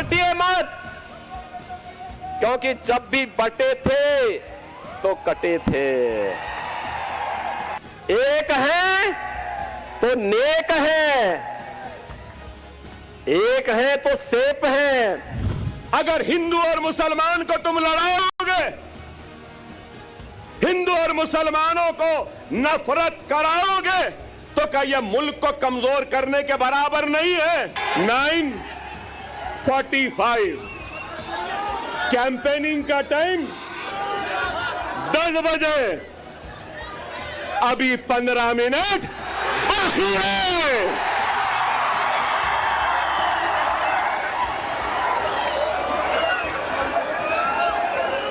बटिए मत, क्योंकि जब भी बटे थे तो कटे थे। एक है तो नेक है, एक है तो सेफ है। अगर हिंदू और मुसलमान को तुम लड़ाओगे, हिंदू और मुसलमानों को नफरत कराओगे, तो क्या यह मुल्क को कमजोर करने के बराबर नहीं है? 9:45 कैंपेनिंग का टाइम 10 बजे, अभी 15 मिनट बाकी है।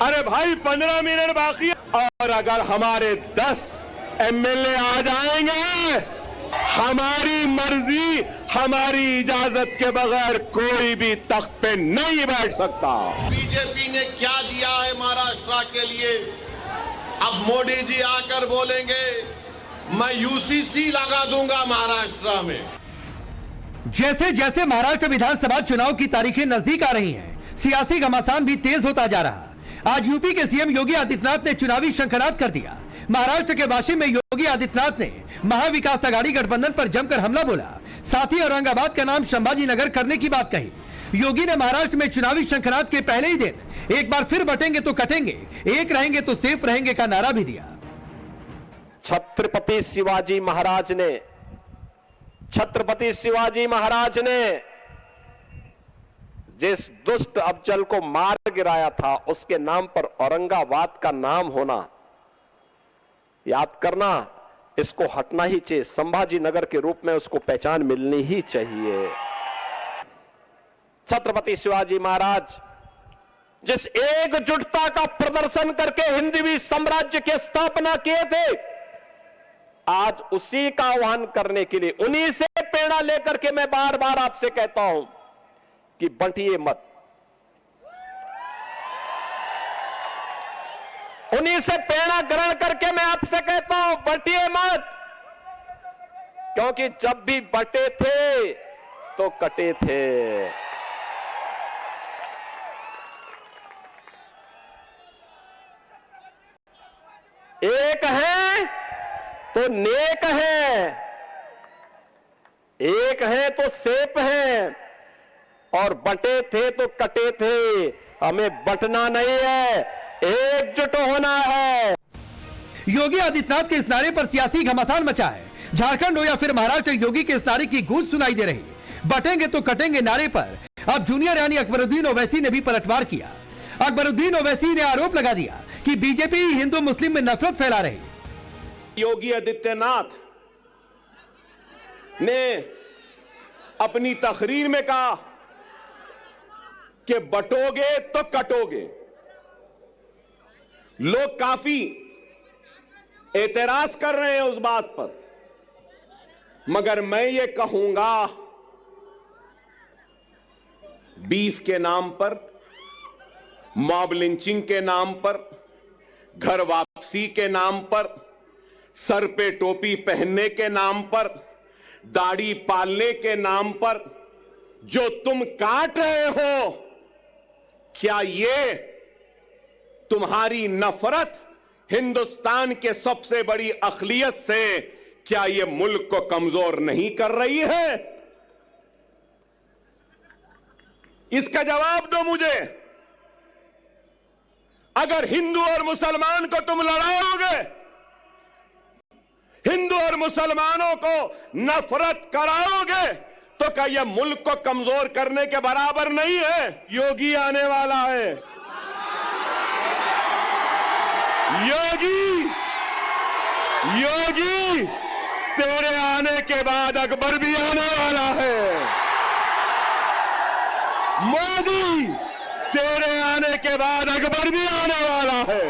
अरे भाई 15 मिनट बाकी है, और अगर हमारे 10 एमएलए आ जाएंगे, हमारी मर्जी, हमारी इजाजत के बगैर कोई भी तख्त पे नहीं बैठ सकता। बीजेपी ने क्या दिया है महाराष्ट्र के लिए? अब मोदी जी आकर बोलेंगे मैं यूसीसी लगा दूंगा महाराष्ट्र में। जैसे जैसे महाराष्ट्र विधानसभा चुनाव की तारीखें नजदीक आ रही हैं, सियासी घमासान भी तेज होता जा रहा। आज यूपी के सीएम योगी आदित्यनाथ ने चुनावी शंखनाद कर दिया। महाराष्ट्र के वाशिम में योगी आदित्यनाथ ने महाविकास आघाड़ी गठबंधन पर जमकर हमला बोला। साथ ही औरंगाबाद का नाम संभाजी नगर करने की बात कही। योगी ने महाराष्ट्र में चुनावी शंखनाद के पहले ही दिन एक बार फिर बटेंगे तो कटेंगे, एक रहेंगे तो सेफ रहेंगे का नारा भी दिया। छत्रपति शिवाजी महाराज ने जिस दुष्ट अफजल को मार गिराया था, उसके नाम पर औरंगाबाद का नाम होना, याद करना, इसको हटना ही चाहिए। संभाजी नगर के रूप में उसको पहचान मिलनी ही चाहिए। छत्रपति शिवाजी महाराज जिस एकजुटता का प्रदर्शन करके हिंदवी साम्राज्य की स्थापना किए थे, आज उसी का आह्वान करने के लिए, उन्हीं से प्रेरणा लेकर के मैं बार बार आपसे कहता हूं कि बंटिए मत। उन्हीं से प्रेरणा ग्रहण करके मैं आपसे कहता हूं बंटिए मत, क्योंकि जब भी बटे थे तो कटे थे। एक है तो नेक है, एक है तो सेफ है, और बटे थे तो कटे थे। हमें बटना नहीं है, एकजुट होना है। योगी आदित्यनाथ के इस नारे पर सियासी घमासान मचा है। झारखंड हो या फिर महाराष्ट्र, योगी के इस नारे की गूंज सुनाई दे रही। बटेंगे तो कटेंगे नारे पर अब जूनियर यानी अकबरुद्दीन ओवैसी ने भी पलटवार किया। अकबरुद्दीन ओवैसी ने आरोप लगा दिया कि बीजेपी हिंदू मुस्लिम में नफरत फैला रही। योगी आदित्यनाथ ने अपनी तकरीर में कहा कि बटोगे तो कटोगे। लोग काफी एतराज कर रहे हैं उस बात पर, मगर मैं ये कहूंगा, बीफ के नाम पर, मॉब लिंचिंग के नाम पर, घर वापसी के नाम पर, सर पे टोपी पहनने के नाम पर, दाढ़ी पालने के नाम पर जो तुम काट रहे हो, क्या ये तुम्हारी नफरत हिंदुस्तान के सबसे बड़ी अक़लियत से, क्या ये मुल्क को कमजोर नहीं कर रही है? इसका जवाब दो मुझे। अगर हिंदू और मुसलमान को तुम लड़ाओगे, हिंदू और मुसलमानों को नफरत कराओगे, तो क्या यह मुल्क को कमजोर करने के बराबर नहीं है? योगी आने वाला है। योगी तेरे आने के बाद अकबर भी आने वाला है। मोदी तेरे आने के बाद अकबर भी आने वाला है।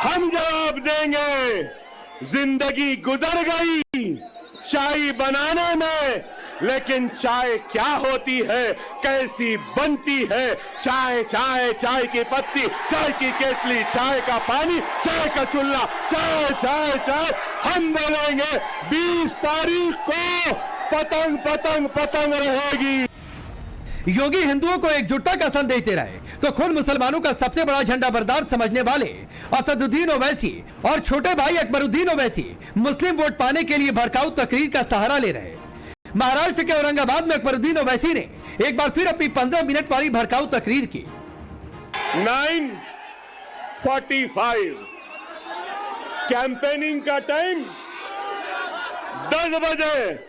हम जवाब देंगे, जिंदगी गुजर गई चाय बनाने में, लेकिन चाय क्या होती है, कैसी बनती है? चाय चाय चाय की पत्ती, चाय की केतली, चाय का पानी, चाय का चूल्हा, चाय चाय चाय। हम बोलेंगे 20 तारीख को पतंग पतंग पतंग रहेगी। योगी हिंदुओं को एकजुटता का संदेश दे रहे तो खुद मुसलमानों का सबसे बड़ा झंडा बरदार समझने वाले असदुद्दीन ओवैसी और छोटे भाई अकबरुद्दीन ओवैसी मुस्लिम वोट पाने के लिए भड़काऊ तकरीर का सहारा ले रहे। महाराष्ट्र के औरंगाबाद में अकबरुद्दीन ओवैसी ने एक बार फिर अपनी 15 मिनट वाली भड़काऊ तकरीर की। 9:45 कैंपेनिंग का टाइम 10 बजे,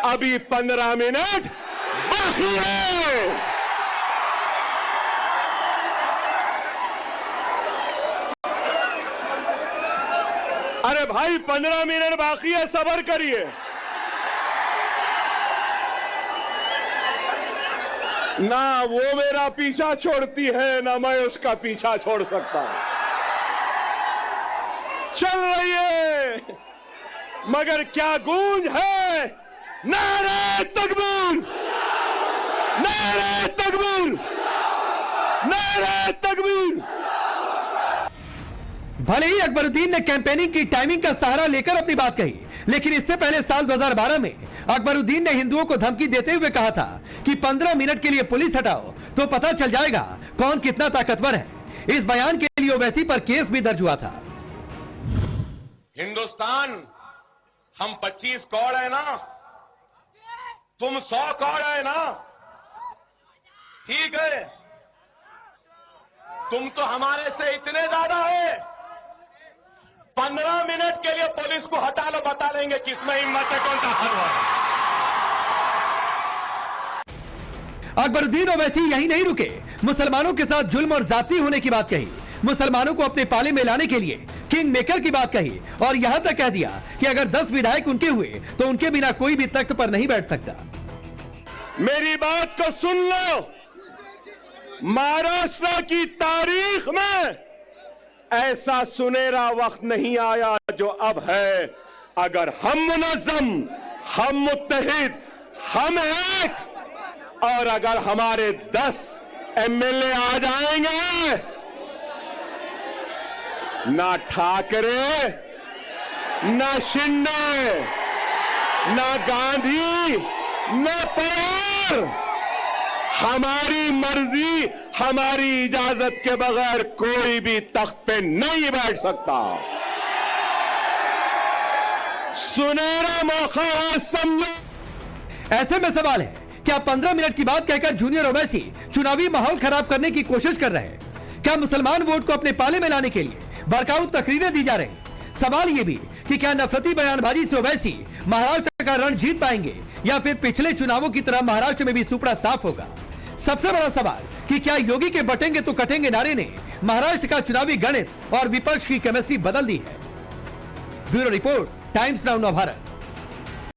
अभी 15 मिनट बाकी है। अरे भाई 15 मिनट बाकी है, सब्र करिए। ना वो मेरा पीछा छोड़ती है, ना मैं उसका पीछा छोड़ सकता। चल रही है, मगर क्या गूंज है। नारे तकबीर, नारे तकबीर, नारे तकबीर। भले ही अकबरुद्दीन ने कैंपेनिंग की टाइमिंग का सहारा लेकर अपनी बात कही, लेकिन इससे पहले साल 2012 में अकबरुद्दीन ने हिंदुओं को धमकी देते हुए कहा था कि 15 मिनट के लिए पुलिस हटाओ तो पता चल जाएगा कौन कितना ताकतवर है। इस बयान के लिए ओवैसी पर केस भी दर्ज हुआ था। हिंदुस्तान, हम 25 करोड़ है ना, तुम 100 करोड़ है ना, ठीक है। तुम तो हमारे से इतने ज्यादा है। 15 मिनट के लिए पुलिस को हटा लो, बता लेंगे किसमें हिम्मत है, कौन ताकतवर है। अकबरुद्दीन ओवैसी यही नहीं रुके, मुसलमानों के साथ जुल्म और जाती होने की बात कही, मुसलमानों को अपने पाले में लाने के लिए किंग मेकर की बात कही और यहां तक कह दिया कि अगर 10 विधायक उनके हुए तो उनके बिना कोई भी तख्त पर नहीं बैठ सकता। मेरी बात को सुन लो, महाराष्ट्र की तारीख में ऐसा सुनहरा वक्त नहीं आया जो अब है। अगर हम मुनज़्ज़म, हम मुत्तहिद, हम एक, और अगर हमारे 10 एमएलए आ जाएंगे, ना ठाकरे, ना शिंदे, ना गांधी, ना पवार, हमारी मर्जी, हमारी इजाजत के बगैर कोई भी तख्त पे नहीं बैठ सकता। सुनहरा मौका है, समझो। ऐसे में सवाल है, क्या 15 मिनट की बात कहकर जूनियर ओवैसी चुनावी माहौल खराब करने की कोशिश कर रहे हैं? क्या मुसलमान वोट को अपने पाले में लाने के लिए भड़काऊ तकरीरें दी जा रही? सवाल यह भी कि क्या नफरती बयानबाजी से ओवैसी महाराष्ट्र का रण जीत पाएंगे या फिर पिछले चुनावों की तरह महाराष्ट्र में भी सुपड़ा साफ होगा? सबसे बड़ा सवाल कि क्या योगी के बटेंगे तो कटेंगे नारे ने महाराष्ट्र का चुनावी गणित और विपक्ष की केमिस्ट्री बदल दी है? ब्यूरो रिपोर्ट, टाइम्स नाउ नव भारत।